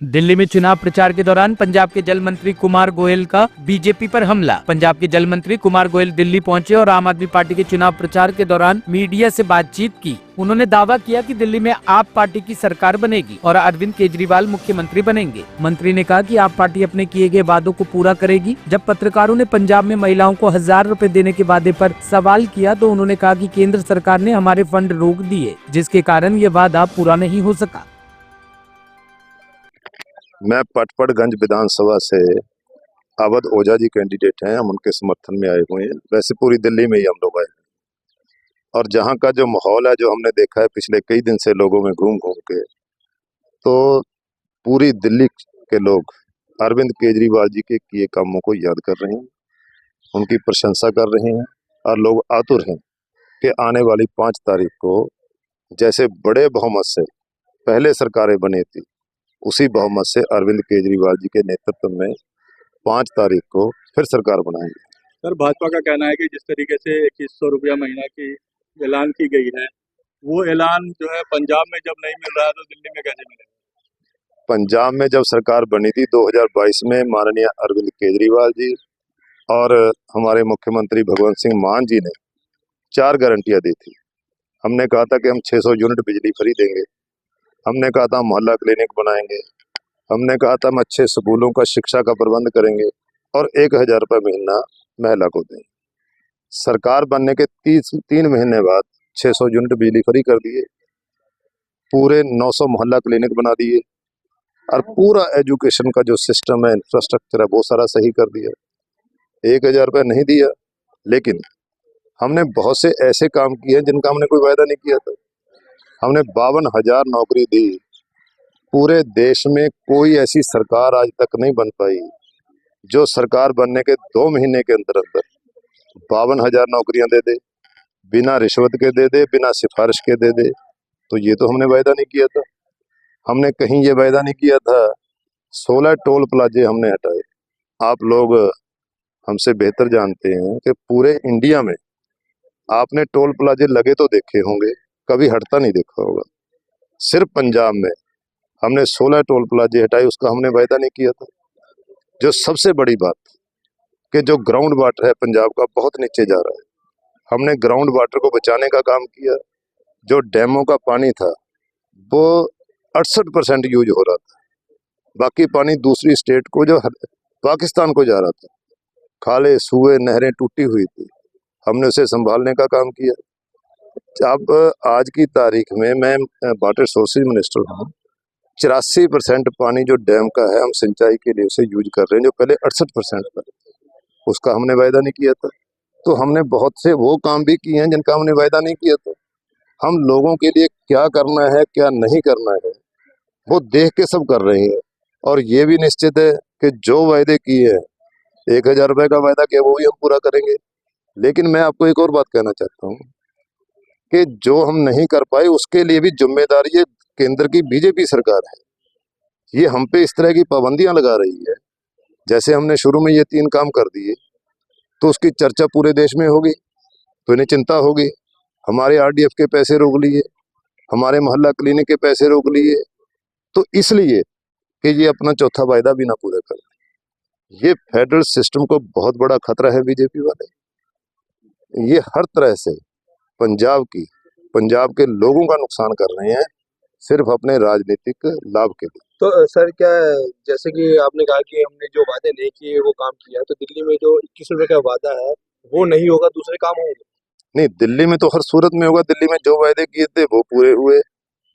दिल्ली में चुनाव प्रचार के दौरान पंजाब के जल मंत्री कुमार गोयल का बीजेपी पर हमला। पंजाब के जल मंत्री कुमार गोयल दिल्ली पहुंचे और आम आदमी पार्टी के चुनाव प्रचार के दौरान मीडिया से बातचीत की। उन्होंने दावा किया कि दिल्ली में आप पार्टी की सरकार बनेगी और अरविंद केजरीवाल मुख्यमंत्री बनेंगे। मंत्री ने कहा कि आप पार्टी अपने किए गए वादों को पूरा करेगी। जब पत्रकारों ने पंजाब में महिलाओं को 1000 रुपए देने के वादे पर सवाल किया तो उन्होंने कहा कि केंद्र सरकार ने हमारे फंड रोक दिए, जिसके कारण ये वादा पूरा नहीं हो सका। मैं पटपड़गंज विधानसभा से अवध ओझा जी कैंडिडेट हैं, हम उनके समर्थन में आए हुए हैं। वैसे पूरी दिल्ली में ही हम लोग आए हैं और जहाँ का जो माहौल है, जो हमने देखा है पिछले कई दिन से लोगों में घूम घूम के, तो पूरी दिल्ली के लोग अरविंद केजरीवाल जी के किए कामों को याद कर रहे हैं, उनकी प्रशंसा कर रहे हैं और लोग आतुर हैं कि आने वाली 5 तारीख को जैसे बड़े बहुमत से पहले सरकारें बनी थी, उसी बहुमत से अरविंद केजरीवाल जी के नेतृत्व में 5 तारीख को फिर सरकार बनाएंगे। सर, भाजपा का कहना है कि जिस तरीके से 2100 रुपया महीना की ऐलान की गई है, वो ऐलान जो है पंजाब में जब नहीं मिल रहा है तो दिल्ली में कैसे मिलेगा? पंजाब में जब सरकार बनी थी 2022 में, माननीय अरविंद केजरीवाल जी और हमारे मुख्यमंत्री भगवंत सिंह मान जी ने 4 गारंटियां दी थी। हमने कहा था कि हम 600 यूनिट बिजली फ्री देंगे, हमने कहा था मोहल्ला क्लिनिक बनाएंगे, हमने कहा था हम अच्छे स्कूलों का शिक्षा का प्रबंध करेंगे और 1000 रुपये महीना महिला को दें। सरकार बनने के 3 महीने बाद 600 यूनिट बिजली फ्री कर दिए, पूरे 900 मोहल्ला क्लिनिक बना दिए और पूरा एजुकेशन का जो सिस्टम है, इंफ्रास्ट्रक्चर है, वो सारा सही कर दिया। 1000 रुपये नहीं दिया, लेकिन हमने बहुत से ऐसे काम किए हैं जिनका हमने कोई वायदा नहीं किया था। हमने 52,000 नौकरी दी। पूरे देश में कोई ऐसी सरकार आज तक नहीं बन पाई जो सरकार बनने के 2 महीने के अंदर 52,000 नौकरियां दे दे, बिना रिश्वत के दे दे, बिना सिफारिश के दे दे। तो ये तो हमने वायदा नहीं किया था। हमने कहीं ये वायदा नहीं किया था। 16 टोल प्लाजे हमने हटाए। आप लोग हमसे बेहतर जानते हैं कि पूरे इंडिया में आपने टोल प्लाजे लगे तो देखे होंगे, कभी हटता नहीं देखा होगा। सिर्फ पंजाब में हमने 16 टोल प्लाजे हटाए, उसका हमने वायदा नहीं किया था। जो सबसे बड़ी बात कि जो ग्राउंड वाटर है पंजाब का बहुत नीचे जा रहा है, हमने ग्राउंड वाटर को बचाने का काम किया। जो डैमों का पानी था वो 68% यूज हो रहा था, बाकी पानी दूसरी स्टेट को, जो पाकिस्तान को जा रहा था। खाले सूए नहरें टूटी हुई थी, हमने उसे संभालने का काम किया। अब आज की तारीख में मैं वाटर रिसोर्सेज मिनिस्टर हूँ। 84% पानी जो डैम का है हम सिंचाई के लिए उसे यूज कर रहे हैं, जो पहले 68% था। उसका हमने वायदा नहीं किया था। तो हमने बहुत से वो काम भी किए हैं जिनका हमने वायदा नहीं किया था। हम लोगों के लिए क्या करना है, क्या नहीं करना है, वो देख के सब कर रहे हैं। और ये भी निश्चित है कि जो वायदे किए हैं, 1000 रुपये का वायदा किया, वो भी हम पूरा करेंगे। लेकिन मैं आपको एक और बात कहना चाहता हूँ कि जो हम नहीं कर पाए उसके लिए भी जिम्मेदारी ये केंद्र की बीजेपी सरकार है। ये हम पे इस तरह की पाबंदियां लगा रही है। जैसे हमने शुरू में ये 3 काम कर दिए तो उसकी चर्चा पूरे देश में होगी, तो इन्हें चिंता होगी। हमारे आरडीएफ के पैसे रोक लिए, हमारे मोहल्ला क्लिनिक के पैसे रोक लिए, तो इसलिए कि ये अपना चौथा वायदा भी ना पूरा कर। ये फेडरल सिस्टम को बहुत बड़ा खतरा है बीजेपी वाले। ये हर तरह से पंजाब के लोगों का नुकसान कर रहे हैं, सिर्फ अपने राजनीतिक लाभ के लिए। तो सर, क्या जैसे कि आपने कहा कि हमने जो वादे नहीं किए वो काम किया, तो दिल्ली में जो 21 रुपए का वादा है वो नहीं होगा, दूसरे काम होंगे? नहीं, दिल्ली में तो हर सूरत में होगा। दिल्ली में जो वायदे किए थे वो पूरे हुए,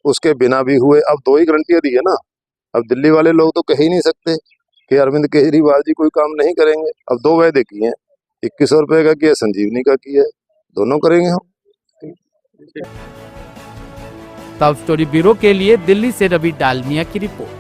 उसके बिना भी हुए। अब 2 ही गारंटियां दी है ना। अब दिल्ली वाले लोग तो कह ही नहीं सकते कि अरविंद केजरीवाल जी कोई काम नहीं करेंगे। अब 2 वायदे किए हैं, 2100 रुपए का किया, संजीवनी का किया, दोनों करेंगे हम। टॉप स्टोरी ब्यूरो के लिए दिल्ली से रवि डालमिया की रिपोर्ट।